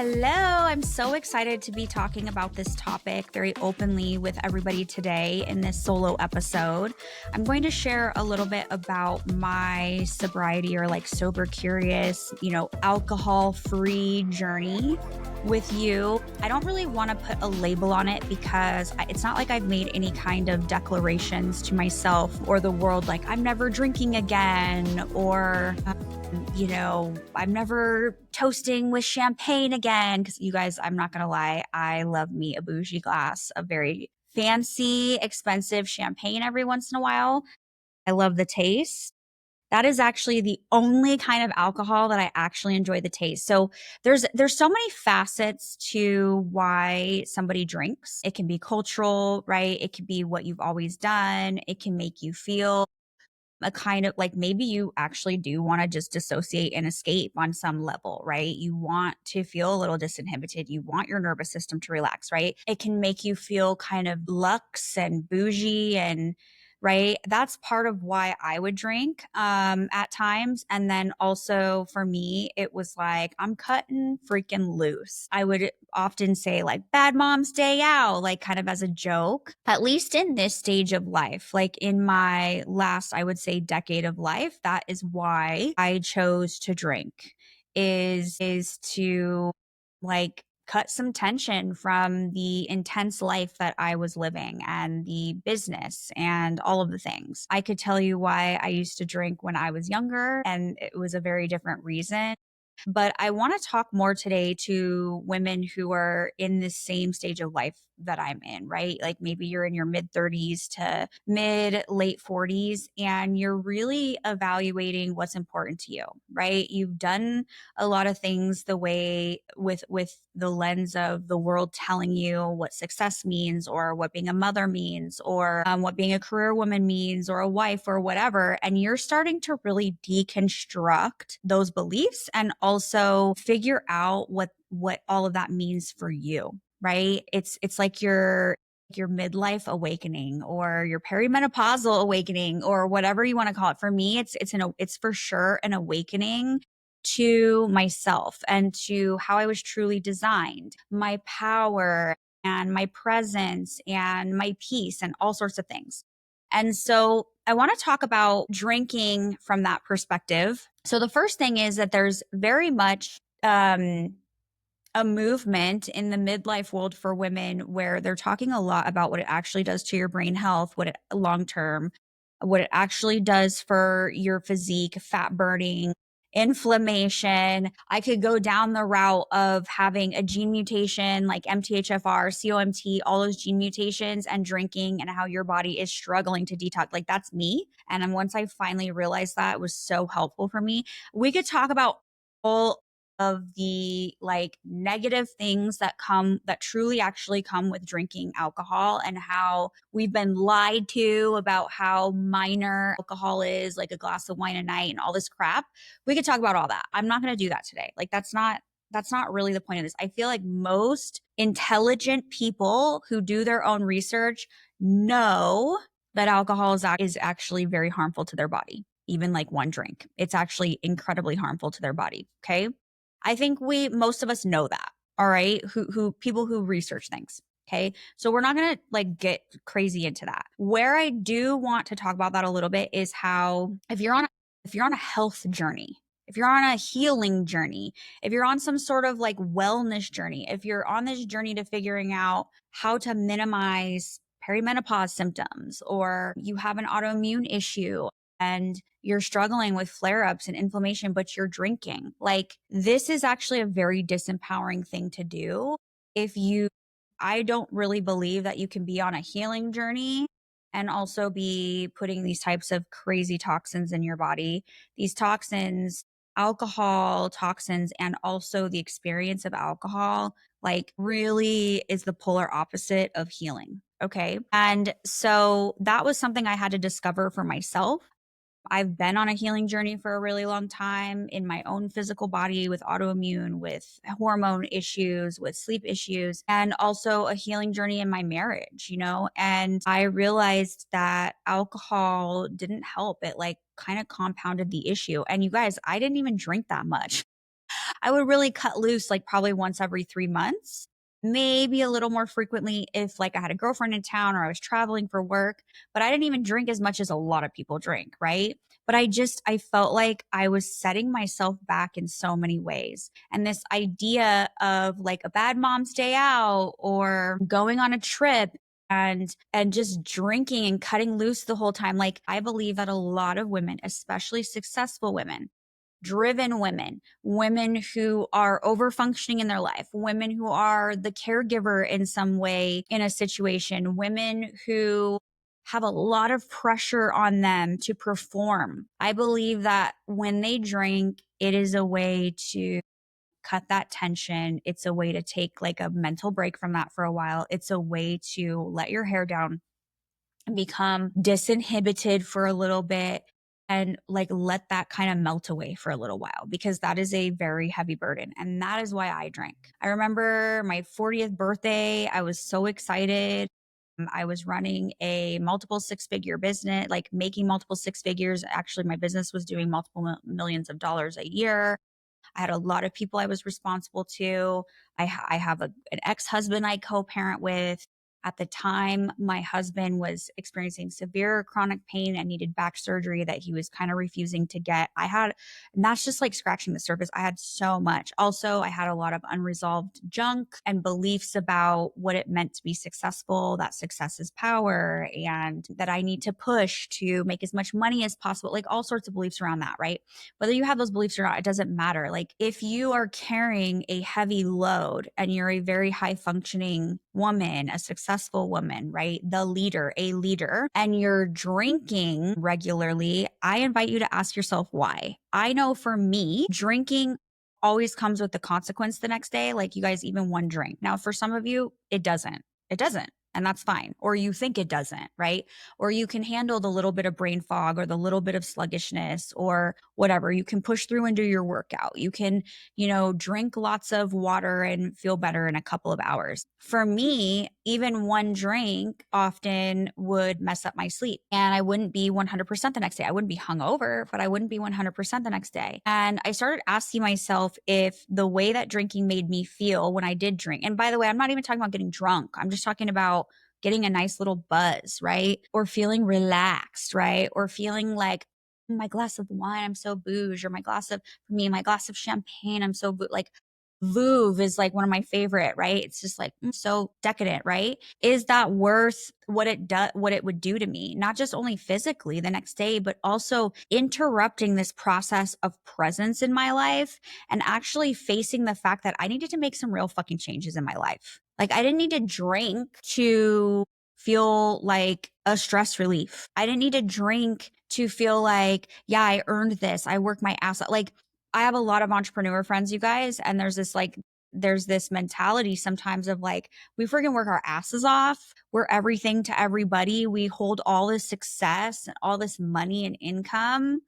Hello, I'm so excited to be talking about this topic very openly with everybody today in this solo episode. I'm going to share a little bit about my sobriety or like sober curious, alcohol free journey with you. I don't really want to put a label on it because it's not like I've made any kind of declarations to myself or the world like I'm never drinking again or I'm never toasting with champagne again. Because you guys, I'm not going to lie, I love me a bougie glass of very fancy, expensive champagne every once in a while. I love the taste. That is actually the only kind of alcohol that I actually enjoy the taste. So there's so many facets to why somebody drinks. It can be cultural, right? It could be what you've always done. It can make you feel a kind of like maybe you actually do want to just dissociate and escape on some level, right? You want to feel a little disinhibited. You want your nervous system to relax, right? It can make you feel kind of luxe and bougie and right. That's part of why I would drink at times. And then also for me, it was like, I'm cutting freaking loose. I would often say like bad mom's day out, like kind of as a joke, at least in this stage of life, like in my last, I would say decade of life, that is why I chose to drink is to like cut some tension from the intense life that I was living and the business and all of the things. I could tell you why I used to drink when I was younger, and it was a very different reason. But I want to talk more today to women who are in the same stage of life that I'm in, right? Like maybe you're in your mid 30s to mid late 40s and you're really evaluating what's important to you, right? You've done a lot of things the way with the lens of the world telling you what success means or what being a mother means or what being a career woman means or a wife or whatever, and you're starting to really deconstruct those beliefs and also figure out what all of that means for you, right? It's like your midlife awakening or your perimenopausal awakening or whatever you want to call it. For me, it's for sure an awakening to myself and to how I was truly designed, my power and my presence and my peace and all sorts of things. And so I want to talk about drinking from that perspective. So the first thing is that there's very much a movement in the midlife world for women where they're talking a lot about what it actually does to your brain health, what it long term, what it actually does for your physique, fat burning, inflammation. I could go down the route of having a gene mutation like MTHFR, COMT, all those gene mutations and drinking and how your body is struggling to detox. Like that's me. And then once I finally realized that, it was so helpful for me. We could talk about all of the like negative things that truly actually come with drinking alcohol and how we've been lied to about how minor alcohol is, like a glass of wine a night and all this crap. We could talk about all that. I'm not going to do that today. Like that's not really the point of this. I feel like most intelligent people who do their own research know that alcohol is actually very harmful to their body. Even like one drink, it's actually incredibly harmful to their body. Okay. I think most of us know that. All right. Who people who research things. Okay. So we're not going to like get crazy into that. Where I do want to talk about that a little bit is how if you're on a health journey, if you're on a healing journey, if you're on some sort of like wellness journey, if you're on this journey to figuring out how to minimize perimenopause symptoms, or you have an autoimmune issue and you're struggling with flare ups and inflammation, but you're drinking, like this is actually a very disempowering thing to do. I don't really believe that you can be on a healing journey and also be putting these types of crazy toxins in your body. These toxins, alcohol toxins, and also the experience of alcohol, like really is the polar opposite of healing. Okay. And so that was something I had to discover for myself. I've been on a healing journey for a really long time in my own physical body with autoimmune, with hormone issues, with sleep issues, and also a healing journey in my marriage, And I realized that alcohol didn't help. It like kind of compounded the issue. And you guys, I didn't even drink that much. I would really cut loose like probably once every 3 months, maybe a little more frequently if like I had a girlfriend in town or I was traveling for work. But I didn't even drink as much as a lot of people drink, right? But I felt like I was setting myself back in so many ways. And this idea of like a bad mom's day out or going on a trip and just drinking and cutting loose the whole time. Like I believe that a lot of women, especially successful women, driven women, women who are over functioning in their life, women who are the caregiver in some way in a situation, women who have a lot of pressure on them to perform. I believe that when they drink, it is a way to cut that tension. It's a way to take like a mental break from that for a while. It's a way to let your hair down and become disinhibited for a little bit and like let that kind of melt away for a little while because that is a very heavy burden. And that is why I drink. I remember my 40th birthday. I was so excited. I was running a multiple six-figure business, like making multiple six figures. Actually, my business was doing multiple millions of dollars a year. I had a lot of people I was responsible to. I have an ex-husband I co-parent with. At the time, my husband was experiencing severe chronic pain and needed back surgery that he was kind of refusing to get. And that's just like scratching the surface. I had so much. Also, I had a lot of unresolved junk and beliefs about what it meant to be successful, that success is power, and that I need to push to make as much money as possible, like all sorts of beliefs around that, right? Whether you have those beliefs or not, it doesn't matter. Like if you are carrying a heavy load and you're a very high functioning woman, a successful woman, right? The leader, a leader, and you're drinking regularly, I invite you to ask yourself why. I know for me, drinking always comes with the consequence the next day. Like you guys, even one drink. Now, for some of you, it doesn't. It doesn't. And that's fine. Or you think it doesn't, right? Or you can handle the little bit of brain fog or the little bit of sluggishness or whatever. You can push through and do your workout. You can, drink lots of water and feel better in a couple of hours. For me, even one drink often would mess up my sleep and I wouldn't be 100% the next day. I wouldn't be hungover, but I wouldn't be 100% the next day. And I started asking myself if the way that drinking made me feel when I did drink, and by the way, I'm not even talking about getting drunk. I'm just talking about getting a nice little buzz, right? Or feeling relaxed, right? Or feeling like my glass of wine, I'm so bouge, or my glass of champagne, I'm so like Vouv is like one of my favorite, right? It's just like so decadent, right? Is that worth what it would do to me? Not just only physically the next day, but also interrupting this process of presence in my life and actually facing the fact that I needed to make some real fucking changes in my life. Like I didn't need to drink to feel like a stress relief. I didn't need to drink to feel like, yeah, I earned this. I worked my ass off. Like I have a lot of entrepreneur friends, you guys, and there's this mentality sometimes of like, we freaking work our asses off. We're everything to everybody. We hold all this success and all this money and income.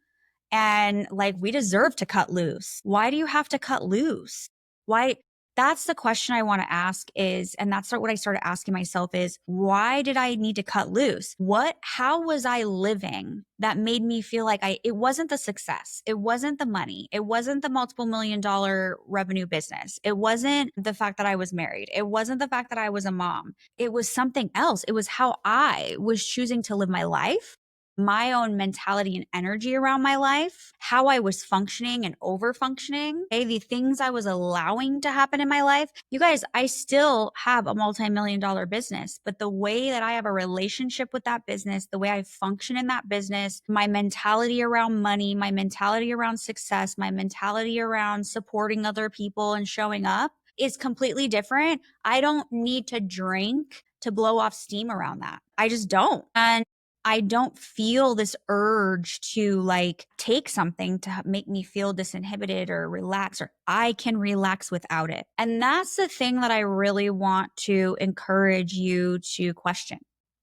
And like, we deserve to cut loose. Why do you have to cut loose? Why? That's the question I want to ask and that's what I started asking myself is, why did I need to cut loose? How was I living that made me feel like it wasn't the success. It wasn't the money. It wasn't the multiple $1 million revenue business. It wasn't the fact that I was married. It wasn't the fact that I was a mom. It was something else. It was how I was choosing to live my life, my own mentality and energy around my life, how I was functioning and over functioning, okay, the things I was allowing to happen in my life. You guys, I still have a multi-million-dollar business, but the way that I have a relationship with that business, the way I function in that business, my mentality around money, my mentality around success, my mentality around supporting other people and showing up is completely different. I don't need to drink to blow off steam around that. I just don't. And I don't feel this urge to like take something to make me feel disinhibited or relax, or I can relax without it. And that's the thing that I really want to encourage you to question.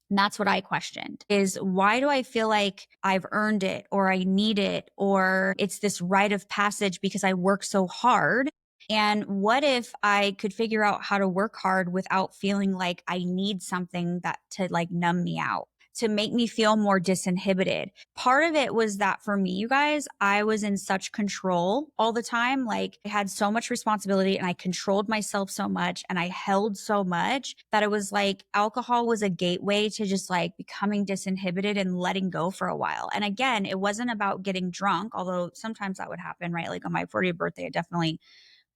And that's what I questioned is, why do I feel like I've earned it or I need it or it's this rite of passage because I work so hard? And what if I could figure out how to work hard without feeling like I need something that to like numb me out, to make me feel more disinhibited. Part of it was that for me, you guys, I was in such control all the time. Like I had so much responsibility and I controlled myself so much and I held so much that it was like alcohol was a gateway to just like becoming disinhibited and letting go for a while. And again, it wasn't about getting drunk, although sometimes that would happen, right? Like on my 40th birthday, I definitely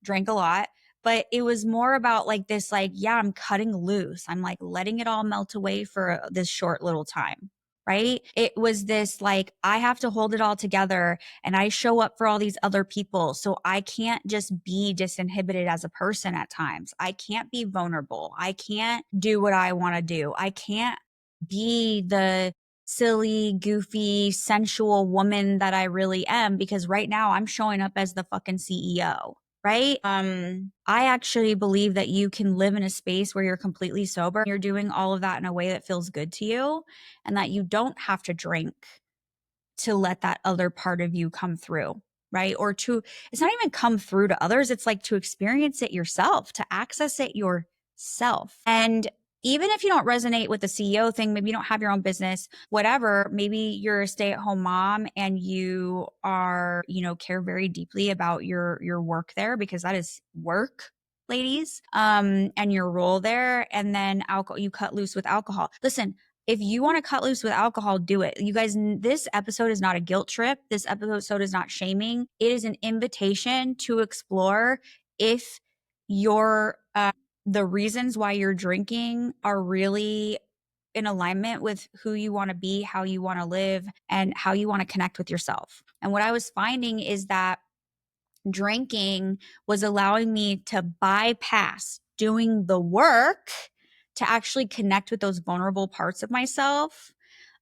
drank a lot, but it was more about like this, like, yeah, I'm cutting loose. I'm like letting it all melt away for this short little time. Right. It was this like, I have to hold it all together and I show up for all these other people. So I can't just be disinhibited as a person at times. I can't be vulnerable. I can't do what I want to do. I can't be the silly, goofy, sensual woman that I really am because right now I'm showing up as the fucking CEO. Right. I actually believe that you can live in a space where you're completely sober. You're doing all of that in a way that feels good to you and that you don't have to drink to let that other part of you come through. Right. Or to, it's not even come through to others. It's like to experience it yourself, to access it yourself. And even if you don't resonate with the CEO thing, maybe you don't have your own business, whatever, maybe you're a stay-at-home mom and you are, care very deeply about your work there because that is work, ladies, and your role there. And then alcohol, you cut loose with alcohol. Listen, if you want to cut loose with alcohol, do it. You guys, this episode is not a guilt trip. This episode is not shaming. It is an invitation to explore if your the reasons why you're drinking are really in alignment with who you want to be, how you want to live, and how you want to connect with yourself. And what I was finding is that drinking was allowing me to bypass doing the work to actually connect with those vulnerable parts of myself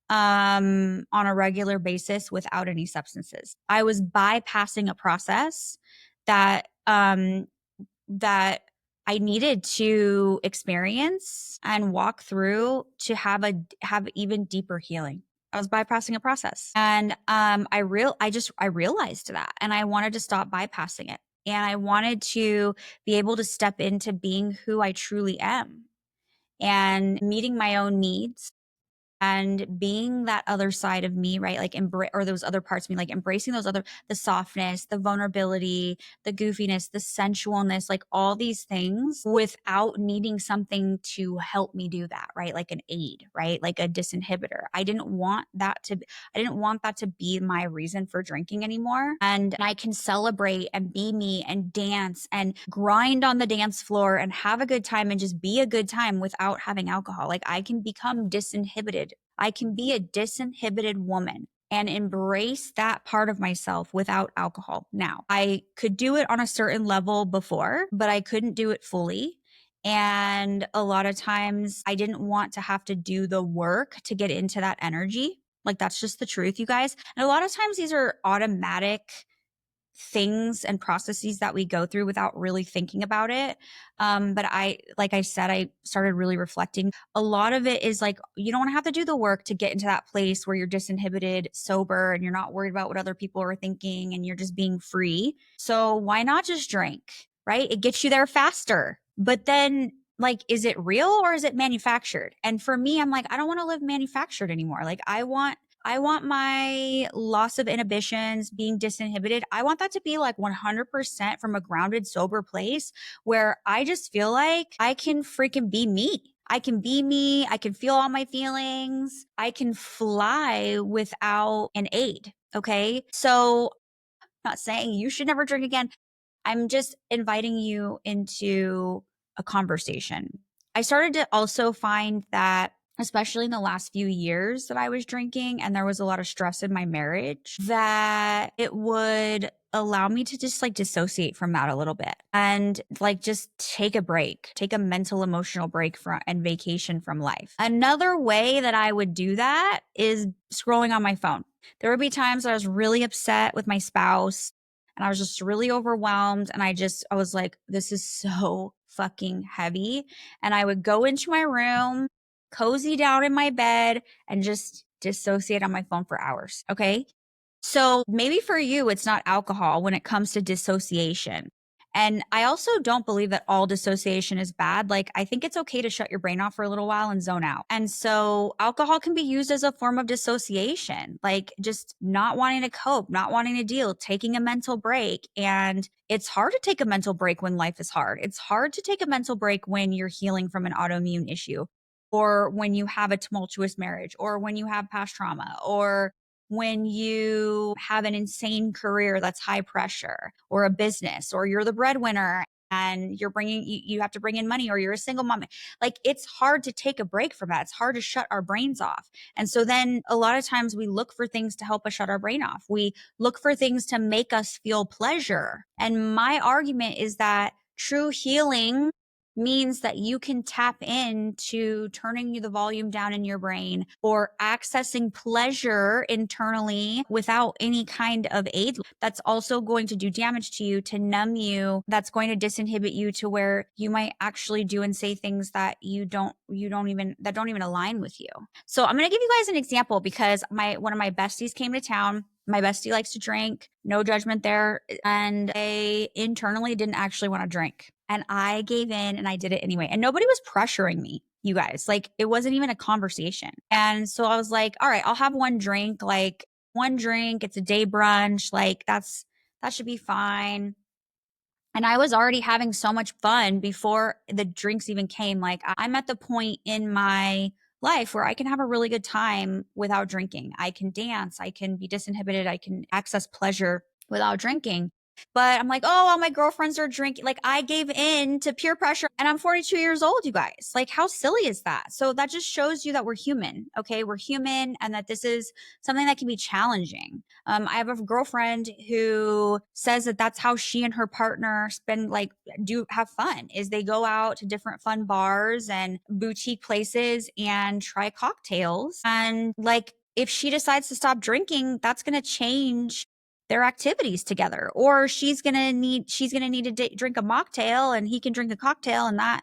on a regular basis without any substances. I was bypassing a process that that I needed to experience and walk through to have even deeper healing. I was bypassing a process. And I realized that and I wanted to stop bypassing it. And I wanted to be able to step into being who I truly am and meeting my own needs and being that other side of me, right? Like or those other parts of me, like embracing the softness, the vulnerability, the goofiness, the sensualness, like all these things without needing something to help me do that, right? Like an aid, right? Like a disinhibitor. I didn't want that to be my reason for drinking anymore. And I can celebrate and be me and dance and grind on the dance floor and have a good time and just be a good time without having alcohol. Like I can become disinhibited. I can be a disinhibited woman and embrace that part of myself without alcohol. Now, I could do it on a certain level before, but I couldn't do it fully. And a lot of times I didn't want to have to do the work to get into that energy. Like that's just the truth, you guys. And a lot of times these are automatic things and processes that we go through without really thinking about it. But like I said, I started really reflecting. A lot of it is like, you don't have to do the work to get into that place where you're disinhibited, sober, and you're not worried about what other people are thinking and you're just being free. So why not just drink, right? It gets you there faster. But then like, is it real or is it manufactured? And for me, I'm like, I don't want to live manufactured anymore. Like I want my loss of inhibitions, being disinhibited. I want that to be like 100% from a grounded, sober place where I just feel like I can freaking be me. I can be me. I can feel all my feelings. I can fly without an aid. Okay. So I'm not saying you should never drink again. I'm just inviting you into a conversation. I started to also find that, especially in the last few years that I was drinking and there was a lot of stress in my marriage, that it would allow me to just like dissociate from that a little bit and like just take a break, take a mental, emotional break from and vacation from life. Another way that I would do that is scrolling on my phone. There would be times that I was really upset with my spouse and I was just really overwhelmed. And I was like, this is so fucking heavy. And I would go into my room, cozy down in my bed, and just dissociate on my phone for hours. Okay. So maybe for you, it's not alcohol when it comes to dissociation. And I also don't believe that all dissociation is bad. Like, I think it's okay to shut your brain off for a little while and zone out. And so alcohol can be used as a form of dissociation, like just not wanting to cope, not wanting to deal, taking a mental break. And it's hard to take a mental break when life is hard. It's hard to take a mental break when you're healing from an autoimmune issue, or when you have a tumultuous marriage, or when you have past trauma, or when you have an insane career that's high pressure, or a business, or you're the breadwinner and you have to bring in money, or you're a single mom. Like, it's hard to take a break from that. It's hard to shut our brains off. And so then a lot of times we look for things to help us shut our brain off. We look for things to make us feel pleasure. And my argument is that true healing means that you can tap into turning the volume down in your brain, or accessing pleasure internally without any kind of aid that's also going to do damage to you, to numb you, that's going to disinhibit you to where you might actually do and say things that that don't even align with you. So I'm going to give you guys an example, because one of my besties came to town. My bestie likes to drink, no judgment there. And they internally didn't actually want to drink. And I gave in and I did it anyway. And nobody was pressuring me, you guys. Like, it wasn't even a conversation. And so I was like, all right, I'll have one drink, like one drink. It's a day brunch. Like, that should be fine. And I was already having so much fun before the drinks even came. Like, I'm at the point in my life where I can have a really good time without drinking. I can dance, I can be disinhibited, I can access pleasure without drinking. But I'm like, oh, all my girlfriends are drinking. Like, I gave in to peer pressure, and I'm 42 years old, you guys. Like, how silly is that? So that just shows you that we're human. Okay. We're human, and that this is something that can be challenging. I have a girlfriend who says that that's how she and her partner have fun, is they go out to different fun bars and boutique places and try cocktails. And like, if she decides to stop drinking, that's going to change their activities together. Or she's going to need to drink a mocktail and he can drink a cocktail, and that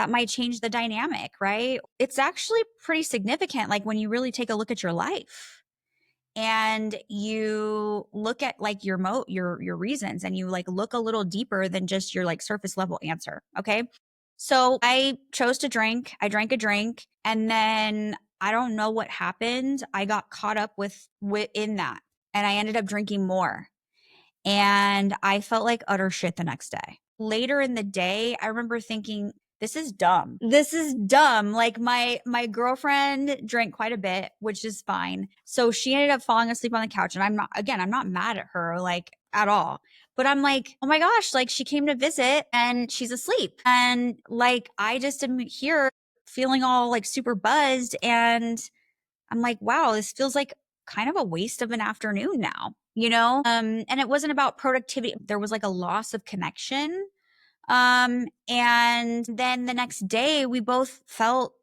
might change the dynamic, right? It's actually pretty significant, like, when you really take a look at your life and you look at like your reasons, and you like look a little deeper than just your like surface level answer. Okay. So I chose to drink. I drank a drink, and then I don't know what happened. I got caught up within that, and I ended up drinking more. And I felt like utter shit the next day. Later in the day, I remember thinking, this is dumb. This is dumb. Like, my girlfriend drank quite a bit, which is fine. So she ended up falling asleep on the couch, and I'm not mad at her, like, at all. But I'm like, oh my gosh, like, she came to visit and she's asleep. And like, I just am here feeling all like super buzzed, and I'm like, wow, this feels like kind of a waste of an afternoon now, you know? And it wasn't about productivity. There was like a loss of connection. And then the next day we both felt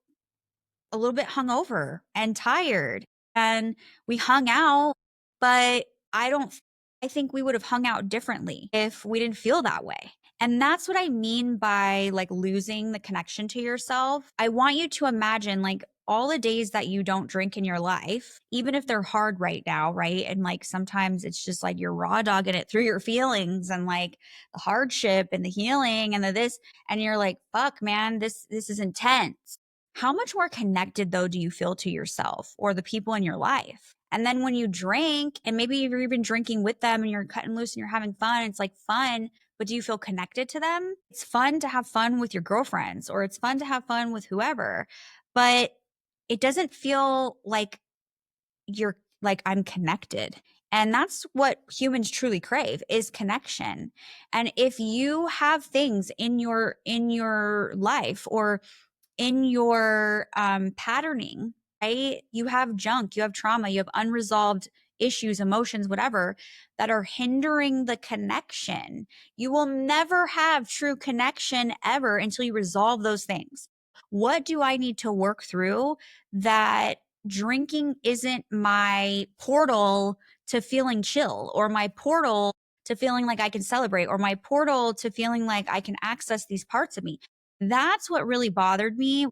a little bit hungover and tired, and we hung out, but I don't, I think we would have hung out differently if we didn't feel that way. And that's what I mean by like losing the connection to yourself. I want you to imagine like all the days that you don't drink in your life, even if they're hard right now, right? And like sometimes it's just like you're raw dogging it through your feelings and like the hardship and the healing and the this, and you're like, fuck, man, this is intense. How much more connected though do you feel to yourself or the people in your life? And then when you drink, and maybe you're even drinking with them and you're cutting loose and you're having fun, it's like fun, but do you feel connected to them? It's fun to have fun with your girlfriends, or it's fun to have fun with whoever, but it doesn't feel like you're like, I'm connected. And that's what humans truly crave, is connection. And if you have things in your life or in your patterning, right? You have junk, you have trauma, you have unresolved issues, emotions, whatever, that are hindering the connection. You will never have true connection ever until you resolve those things. What do I need to work through that drinking isn't my portal to feeling chill, or my portal to feeling like I can celebrate, or my portal to feeling like I can access these parts of me? That's what really bothered me.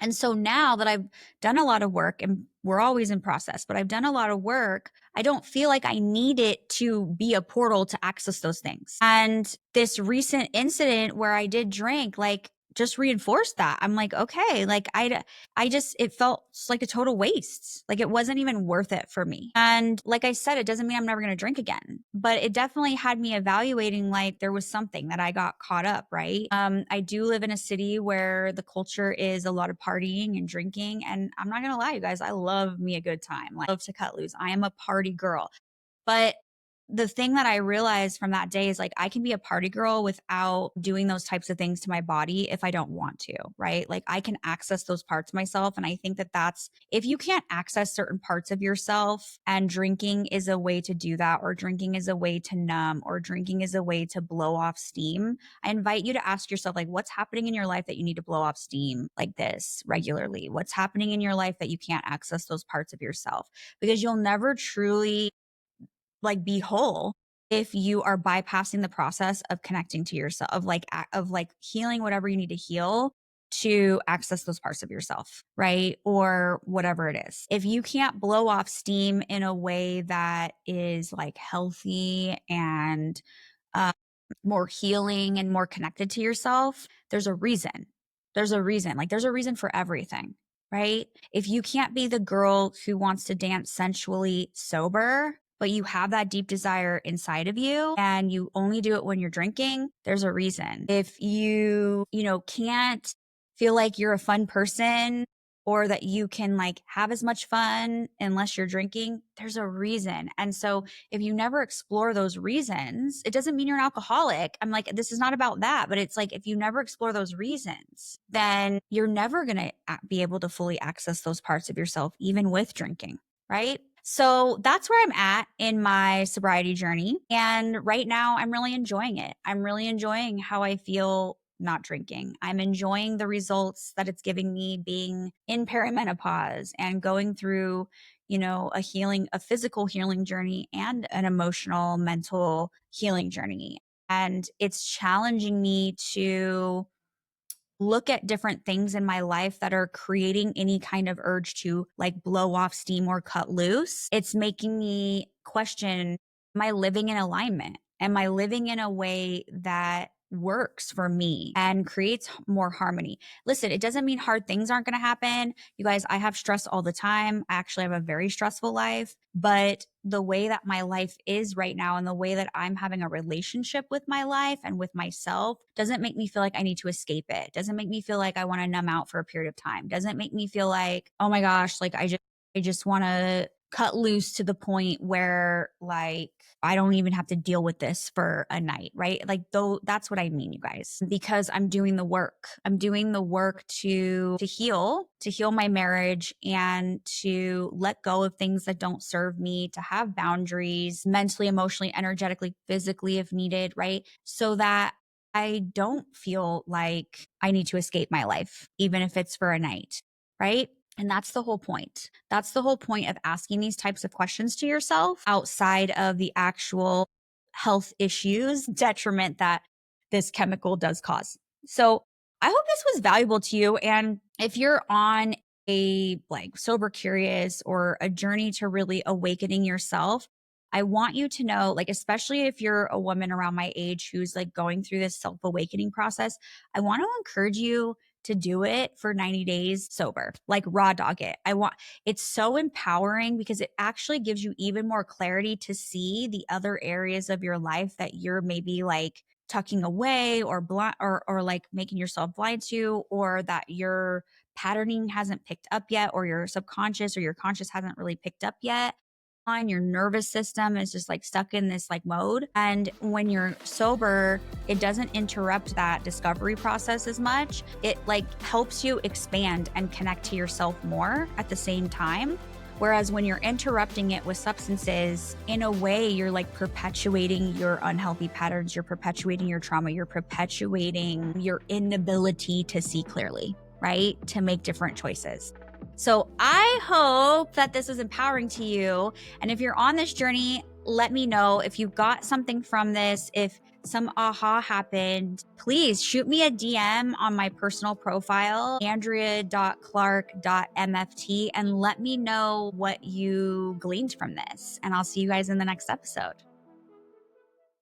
And so now that I've done a lot of work, and we're always in process, but I've done a lot of work, I don't feel like I need it to be a portal to access those things. And this recent incident where I did drink, like, just reinforced that. I'm like, okay, like I just, it felt like a total waste. Like it wasn't even worth it for me. And like I said, it doesn't mean I'm never going to drink again, but it definitely had me evaluating, like there was something that I got caught up, right? I do live in a city where the culture is a lot of partying and drinking. And I'm not going to lie, you guys, I love me a good time. Like, I love to cut loose. I am a party girl. But the thing that I realized from that day is, like, I can be a party girl without doing those types of things to my body if I don't want to, right? Like I can access those parts of myself. And I think that that's, if you can't access certain parts of yourself, and drinking is a way to do that, or drinking is a way to numb, or drinking is a way to blow off steam, I invite you to ask yourself, like, what's happening in your life that you need to blow off steam like this regularly? What's happening in your life that you can't access those parts of yourself? Because you'll never truly like be whole if you are bypassing the process of connecting to yourself, of like of like healing whatever you need to heal to access those parts of yourself, right? Or whatever it is. If you can't blow off steam in a way that is like healthy and uh, more healing and more connected to yourself, there's a reason. There's a reason. Like there's a reason for everything, right? If you can't be the girl who wants to dance sensually sober, but you have that deep desire inside of you and you only do it when you're drinking, there's a reason. If you can't feel like you're a fun person, or that you can like have as much fun unless you're drinking, there's a reason. And so if you never explore those reasons, it doesn't mean you're an alcoholic. I'm like, this is not about that, but it's like, if you never explore those reasons, then you're never going to be able to fully access those parts of yourself, even with drinking, right? So that's where I'm at in my sobriety journey. And right now, I'm really enjoying it. I'm really enjoying how I feel not drinking. I'm enjoying the results that it's giving me being in perimenopause and going through, a physical healing journey and an emotional, mental healing journey. And it's challenging me to look at different things in my life that are creating any kind of urge to like blow off steam or cut loose. It's making me question, am I living in alignment? Am I living in a way that works for me and creates more harmony? Listen, it doesn't mean hard things aren't going to happen. You guys, I have stress all the time. I actually have a very stressful life, but the way that my life is right now and the way that I'm having a relationship with my life and with myself doesn't make me feel like I need to escape it. Doesn't make me feel like I want to numb out for a period of time. Doesn't make me feel like, oh my gosh, like I just want to cut loose to the point where like I don't even have to deal with this for a night, right? Like though that's what I mean, you guys, because I'm doing the work. I'm doing the work to heal my marriage and to let go of things that don't serve me, to have boundaries mentally, emotionally, energetically, physically if needed, right? So that I don't feel like I need to escape my life, even if it's for a night, right? And that's the whole point. That's the whole point of asking these types of questions to yourself outside of the actual health issues, detriment that this chemical does cause. So I hope this was valuable to you. And if you're on a like sober curious or a journey to really awakening yourself, I want you to know, like, especially if you're a woman around my age who's like going through this self awakening process, I want to encourage you to do it for 90 days sober, like raw dog it. It's so empowering because it actually gives you even more clarity to see the other areas of your life that you're maybe like tucking away or blind or like making yourself blind to, or that your patterning hasn't picked up yet, or your subconscious or your conscious hasn't really picked up yet. On your nervous system is just like stuck in this like mode. And when you're sober, it doesn't interrupt that discovery process as much. It like helps you expand and connect to yourself more at the same time. Whereas when you're interrupting it with substances, in a way, you're like perpetuating your unhealthy patterns, you're perpetuating your trauma, you're perpetuating your inability to see clearly, right? To make different choices. So I hope that this is empowering to you. And if you're on this journey, Let me know if you got something from this, if some aha happened. Please shoot me a DM on my personal profile, andrea.clark.mft, and let me know what you gleaned from this. And I'll see you guys in the next episode.